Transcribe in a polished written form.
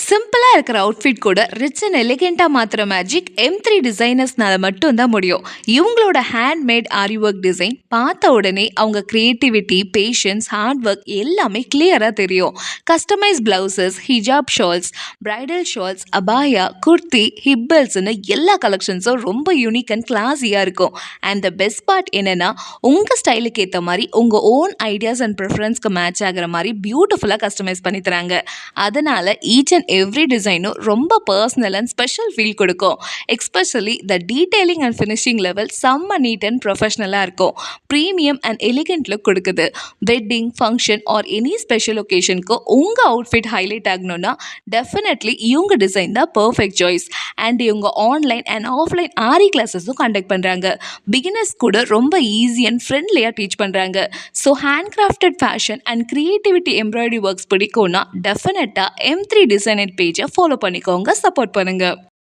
சிம்பிளா இருக்கிற அவுட்ஃபிட் கூட ரிச் அண்ட் எலிகென்ட்டா மாத்துற மேஜிக் M3 டிசைனர்ஸ்னால மட்டும் தான் முடியும். இவங்களோட ஹேண்ட்மேட் ஆரி ஒர்க் டிசைன் பார்த்த உடனே அவங்க கிரியேட்டிவிட்டி, பேஷன்ஸ், ஹார்ட் ஒர்க் எல்லாமே கிளியரா தெரியும். கஸ்டமைஸ் பிளவுசஸ், ஹிஜாப் ஷால்ஸ், பிரைடல் ஷால்ஸ், அபாயா, குர்த்தி, ஹிப்பல்ஸ்னு எல்லா கலெக்ஷன்ஸும் ரொம்ப யூனிக் அண்ட் கிளாஸியா இருக்கும். அண்ட் த பெஸ்ட் பார்ட் என்னன்னா, உங்க ஸ்டைலுக்கு ஏற்ற மாதிரி உங்க ஓன் ஐடியாஸ் அண்ட் ப்ரிஃபரன்ஸ்க்கு மேட்ச் ஆகிற மாதிரி பியூட்டிஃபுல்லா கஸ்டமைஸ் பண்ணி தராங்க. அதனால ஈச் அண்ட் எவ்ரி டிசைனும் ரொம்ப பர்சனல் அண்ட் ஸ்பெஷல் ஃபீல் கொடுக்கும். Especially the detailing and finishing level செம்ம நீட் அண்ட் ப்ரொஃபஷனலாக இருக்கும். ப்ரீமியம் அண்ட் எலிகென்ட் லுக் கொடுக்குது. Wedding, function or any special ஒகேஷனுக்கு உங்கள் அவுட்ஃபிட் ஹைலைட் ஆகணும்னா டெஃபினெட்லி இவங்க டிசைன் தான் பர்ஃபெக்ட் சாய்ஸ். அண்ட் இவங்க ஆன்லைன் அண்ட் ஆஃப்லைன் ஆரி கிளாஸஸும் கண்டக்ட் பண்ணுறாங்க. பிகினர்ஸ் கூட ரொம்ப ஈஸி அண்ட் ஃப்ரெண்ட்லியாக டீச் பண்ணுறாங்க. So hand crafted fashion and creativity embroidery works பிடிக்கும்னா டெஃபினட்டாக M3 டிசைனர் பேஜை ஃபாலோ பண்ணிக்கோங்க, சப்போர்ட் பண்ணுங்கள்.